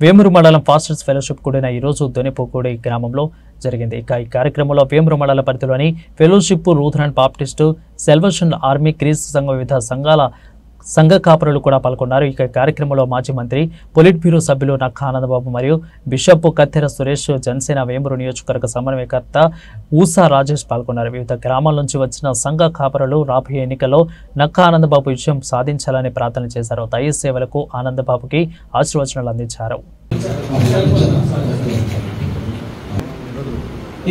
వేమూరు మండలం pastors fellowship కూడిన ఈరోజు దొనిపోకూడి గ్రామంలో జరిగింది. ఇక ఈ కార్యక్రమంలో వేమూరు మండల పరిధిలోని ఫెలోషిప్, లూథరన్ బాప్టిస్టు, సెల్వేషన్ ఆర్మీ, క్రీస్తు సంఘం వివిధ సంఘ కాపరులు కూడా పాల్గొన్నారు. ఇక కార్యక్రమంలో మాజీ మంత్రి, పొలిట్ బ్యూరో సభ్యులు నక్కా ఆనందబాబు మరియు బిషప్ కత్తెర సురేష్, జనసేన వేమూరు నియోజకవర్గ సమన్వయకర్త ఊసా రాజేష్ పాల్గొన్నారు. వివిధ గ్రామాల నుంచి వచ్చిన సంఘ కాపరులు రాబోయే ఎన్నికల్లో నక్కా ఆనందబాబు విజయం సాధించాలని ప్రార్థన చేశారు. దయ సేవలకు ఆనందబాబుకి ఆశీర్వచనాలు అందించారు.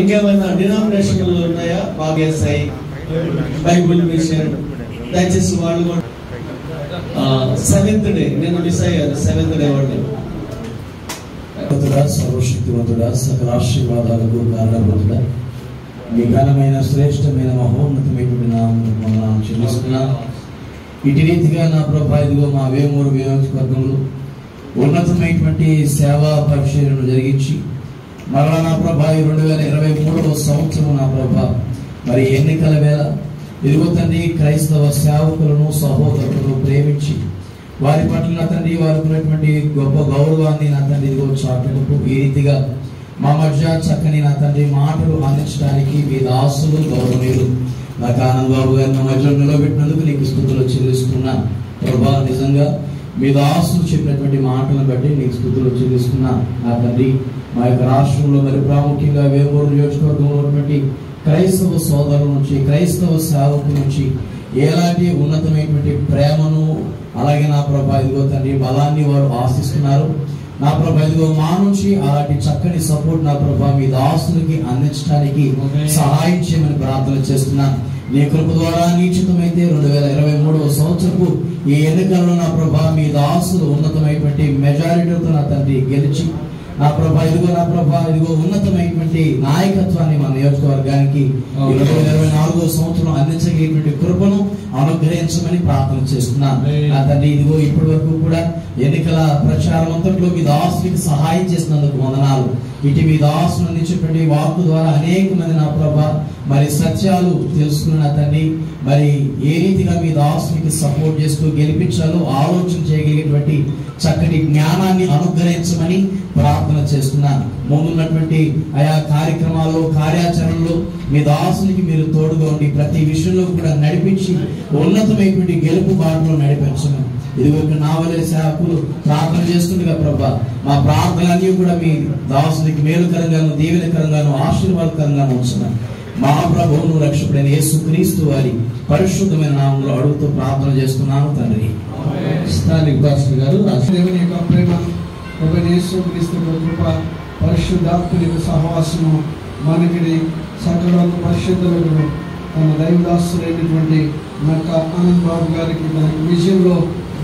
ఇంకేమైనా డినామినేషన్లు ఉన్నాయా? బాగేసాయి బైబుల్ మిషన్ దయచేసి వాళ్ళు సెవెంత్ డే నేను మిస్ అయ్యాను. సెవెంత్ డే వాళ్ళు సర్వశక్తివంతుడా, సకల ఆశీర్వాదాలకు కారణభూతుడా, మీ ఘనమైన శ్రేష్టమైన మహోన్నతమైనటువంటి నామమును చెల్లిస్తున్నా. ఇటు రీతిగా నా ప్రభా ఇదిగో మా వేమూరు నియోజకవర్గంలో ఉన్నతమైనటువంటి సేవా పరిచర్యను జరిగించి మరలా నా ప్రభా 2023వ సంవత్సరం నా ప్రభా మరి ఎన్నికల వేళ ఇదిగో తండ్రి క్రైస్తవ సేవకులను సహోదరులను ప్రేమించి వారి పట్ల నా తండ్రి వారికి ఉన్నటువంటి గొప్ప గౌరవాన్ని నా తండ్రి ఇదిగో చాటుకు ఈ రీతిగా మా మధ్య చక్కని నా తండ్రి మాటలు అందించడానికి మీ దాసులు గౌరవనీయులు నాకు ఆనందబాబు గారి మా మధ్యలో నిలబెట్టినందుకు నీకు స్తుతులు చెల్లిస్తున్నా. ప్రభా నిజంగా మీ దాసులు చెప్పినటువంటి మాటలను బట్టి నీకు స్తుతులు చెల్లిస్తున్నా. నా తండ్రి మా యొక్క రాష్ట్రంలో మరి ప్రాముఖ్యంగా వేమూరు నియోజకవర్గంలో ఉన్నటువంటి క్రైస్తవ సోదరుల నుంచి, క్రైస్తవ సేవకుల నుంచి ఎలాంటి ఉన్నతమైనటువంటి ప్రేమను అలాగే నా ప్రభా ఇదిగో తండ్రి బలాన్ని వారు ఆశిస్తున్నారు. నా ప్రభా ఇదిగో మా నుంచి అలాంటి చక్కని సపోర్ట్ నా ప్రభా మీ దాసులకి అందించడానికి సహాయం చేయమని ప్రార్థన చేస్తున్నా. నీ కృప ద్వారా నిశ్చితమైతే 2023వ సంవత్సరపు ఈ ఎన్నికల్లో నా ప్రభా మీ దాసులు ఉన్నతమైనటువంటి మెజారిటీతో నా తండ్రి గెలిచి నా ప్రభా ఇదిగో ఉన్నతమైనటువంటి నాయకత్వాన్ని మన నియోజకవర్గానికి 2024వ సంవత్సరం అందించగలిగినటువంటి కృపను అనుగ్రహించమని ప్రార్థన చేస్తున్నాను. నా తండ్రి ఇదిగో ఇప్పటి వరకు కూడా ఎన్నికల ప్రచారం అంతట్లో మీ దాసునికి సహాయం చేసినందుకు వందనాలు. ఇటు మీ దాసును అందించేటువంటి వాక్కు ద్వారా అనేక మంది నా ప్రభా మరి సత్యాలు తెలుసుకున్న తండ్రి మరి ఏ రీతిగా మీ దాసునికి సపోర్ట్ చేస్తూ గెలిపించాలో ఆలోచన చేయగలిగేటువంటి చక్కటి జ్ఞానాన్ని అనుగ్రహించమని ప్రార్థన చేస్తున్నాను. ముందున్నటువంటి ఆయా కార్యక్రమాల్లో కార్యాచరణలో మీ దాసునికి మీరు తోడుగా ఉండి ప్రతి విషయంలో కూడా నడిపించి ఉన్నతమైనటువంటి గెలుపు బాటలో నడిపించమని ఇదిగో నా వలే సేవకులు ప్రార్థన చేస్తుండగా ప్రభా మా ప్రార్థనలన్నీ కూడా మీ దాసునికి మేలుకరంగాను దీవెనకరంగాను ఆశీర్వాదకరంగాను ఉంచున్నాను. మా ప్రభువును రక్షకుడైన యేసుక్రీస్తు వారి పరిశుద్ధమైన నామంలో అడుగుతూ ప్రార్థన చేస్తున్నాను తండ్రి. స్థానిక పాస్టర్ గారు దేవుని యొక్క ప్రేమ, ప్రభువైన యేసుక్రీస్తు కృప, పరిశుద్ధాత్మ యొక్క సహవాసము మనకి సకల పరిశుద్ధులకు తన దైవదాసులైనటువంటి నక్కా ఆనందబాబు గారికి తన విజయంలో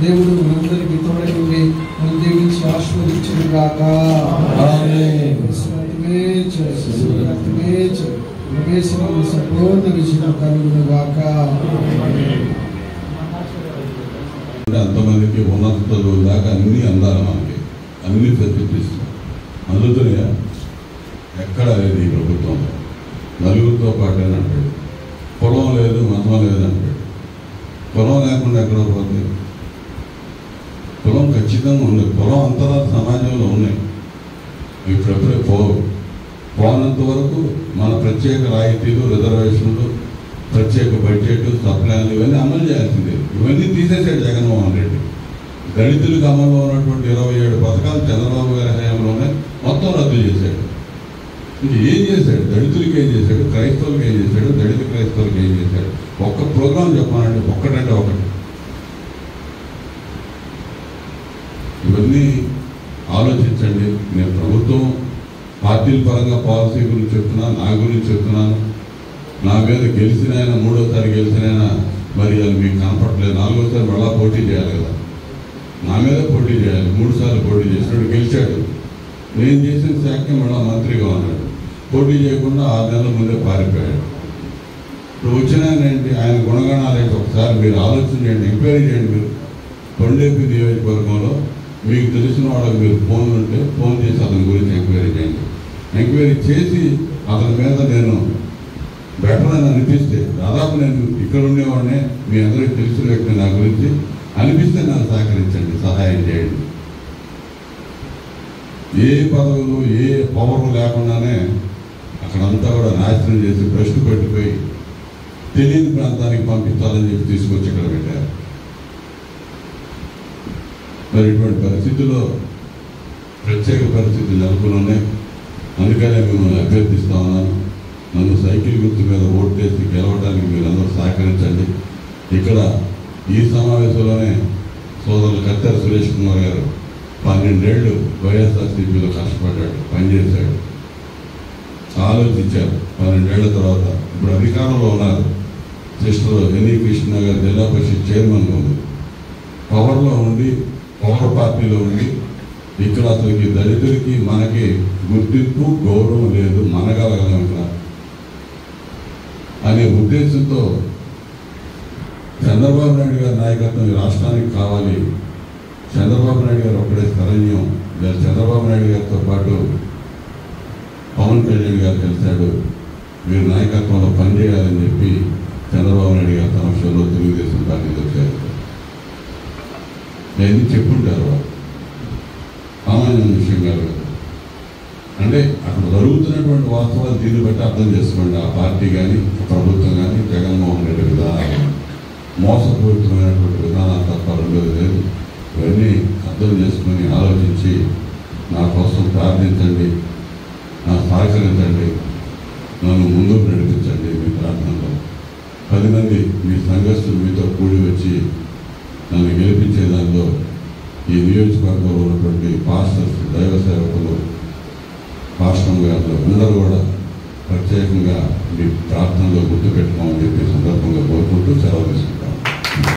దేవుడు మనందరికీ తోడైంది మనం దీవించి ఆశీర్వదించును గాక. సంపూర్ణ విజయం కలుగును గాక. అంతమందికి ఉన్నత చదువు దాకా అన్ని అందాలి, మనకి అన్ని ఫెసిలిటీస్ అందుతున్నాయా? ఎక్కడ లేదు ఈ ప్రభుత్వంలో. నలుగురితో పాటు అంటాడు, పొలం లేదు మతం లేదంటాడు. పొలం లేకుండా ఎక్కడ పోతుంది? పొలం ఖచ్చితంగా ఉంది. పొలం అంతలా సమాజంలో ఉన్నాయి, ఇప్పుడెప్పుడే పోనంత వరకు మన ప్రత్యేక రాయితీలు, రిజర్వేషన్లు, ప్రత్యేక బడ్జెట్, సప్లైలు ఇవన్నీ అమలు చేయాల్సిందే. ఇవన్నీ తీసేసాడు జగన్మోహన్ రెడ్డి. దళితులకు అమల్లో ఉన్నటువంటి 27 పథకాలు చంద్రబాబు గారి హయాంలోనే మొత్తం రద్దు చేశాడు. ఇది ఏం చేశాడు? దళితులకి ఏం చేశాడు? క్రైస్తవులకి ఏం చేశాడు? దళిత క్రైస్తవులకి ఏం చేశాడు? ఒక్క ప్రోగ్రాం చెప్పానండి, ఒక్కటంటే ఒకటి. ఇవన్నీ ఆలోచించండి. నేను ప్రభుత్వం పార్టీల పరంగా పాలసీ గురించి చెప్తున్నాను, నా గురించి చెప్తున్నాను. నా మీద గెలిచిన ఆయన, 3వసారి గెలిచిన ఆయన మరి అది మీకు కనపడలేదు. 4వసారి మళ్ళా పోటీ చేయాలి కదా, నా మీద పోటీ చేయాలి. 3 సార్లు పోటీ చేసినాడు, గెలిచాడు. నేను చేసిన శాఖకి మళ్ళా మంత్రిగా ఉన్నాడు. పోటీ చేయకుండా 6 నెలల ముందే పారిపోయాడు. ఇప్పుడు వచ్చిన ఆయన ఏంటి? ఆయన గుణగణాలు ఏంటి? ఒకసారి మీరు ఆలోచన చేయండి, ఎంక్వైరీ చేయండి. మీరు కొండేపి నియోజకవర్గంలో మీకు తెలిసిన వాళ్ళకి మీరు ఫోన్ ఉంటే ఫోన్ చేసి అతని గురించి ఎంక్వైరీ చేయండి. ఎంక్వైరీ చేసి అతని మీద నేను బెటర్ అని అనిపిస్తే, దాదాపు నేను ఇక్కడ ఉండేవాడినే, మీ అందరికీ తెలిసిన వ్యక్తి నా గురించి అనిపిస్తే నన్ను సహకరించండి, సహాయం చేయండి. ఏ పదవులు ఏ పవర్ లేకుండానే అక్కడంతా కూడా నాశనం చేసి భ్రష్టు పెట్టిపోయి తెలియని ప్రాంతానికి పంపించాలని చెప్పి తీసుకొచ్చి ఇక్కడ పెట్టారు. మరి ఇటువంటి పరిస్థితుల్లో ప్రత్యేక పరిస్థితులు నెలకొని ఉన్నాయి. అందుకనే మిమ్మల్ని అభ్యర్థిస్తా ఉన్నాను, నన్ను సైకిల్ గుర్తు మీద ఓటు వేసి గెలవడానికి మీరందరూ సహకరించండి. ఇక్కడ ఈ సమావేశంలోనే సోదరులు కత్తెర సురేష్ కుమార్ గారు 12 ఏళ్ళు వైఎస్ఆర్సీపీలో కష్టపడ్డాడు, పనిచేశాడు, ఆలోచించారు. 12 ఏళ్ల తర్వాత ఇప్పుడు అధికారంలో ఉన్నారు. సిస్టర్ ఎన్ఈ కృష్ణ గారు జిల్లా పరిషత్ చైర్మన్గా ఉంది. పవర్లో ఉండి పవర్ పార్టీలో ఉండి ఇక్కడ అసలుకి దళితులకి మనకి గుర్తింపు గౌరవం లేదు, మనగలగలం ఇక్కడ అనే ఉద్దేశంతో చంద్రబాబు నాయుడు గారి నాయకత్వం ఈ రాష్ట్రానికి కావాలి, చంద్రబాబు నాయుడు గారు ఒక్కడే శరణ్యం, చంద్రబాబు నాయుడు గారితో పాటు పవన్ కళ్యాణ్ గారు కలిశాడు, వీరి నాయకత్వంలో పనిచేయాలని చెప్పి చంద్రబాబు నాయుడు గారి సమక్షంలో తెలుగుదేశం పార్టీకి వచ్చారు. అవన్నీ చెప్పుంటారు వాళ్ళు, సామాన్య విషయం కాదు. అంటే అక్కడ జరుగుతున్నటువంటి వాస్తవాలు దీన్ని బట్టి అర్థం చేసుకోండి. ఆ పార్టీ కానీ ప్రభుత్వం కానీ జగన్మోహన్ రెడ్డి విధానాలు మోసపూరితమైనటువంటి విధానాలు తప్ప రెండోది లేదు. ఇవన్నీ అర్థం చేసుకుని ఆలోచించి నా కోసం ప్రార్థించండి, నా సహకరించండి, నన్ను ముందుకు నడిపించండి. మీ ప్రార్థనలో 10 మంది మీ సంఘస్థులు మీతో కూడి వచ్చి నన్ను గెలిపించే దానిలో ఈ నియోజకవర్గంలో ఉన్నటువంటి పాస్టర్స్, దైవ సేవకులు, పాస్టర్ గారు అందరూ కూడా ప్రత్యేకంగా మీ ప్రార్థనలో గుర్తుపెట్టుకోమని చెప్పి సందర్భంగా కోరుకుంటూ సెలవు తీసుకుంటారు.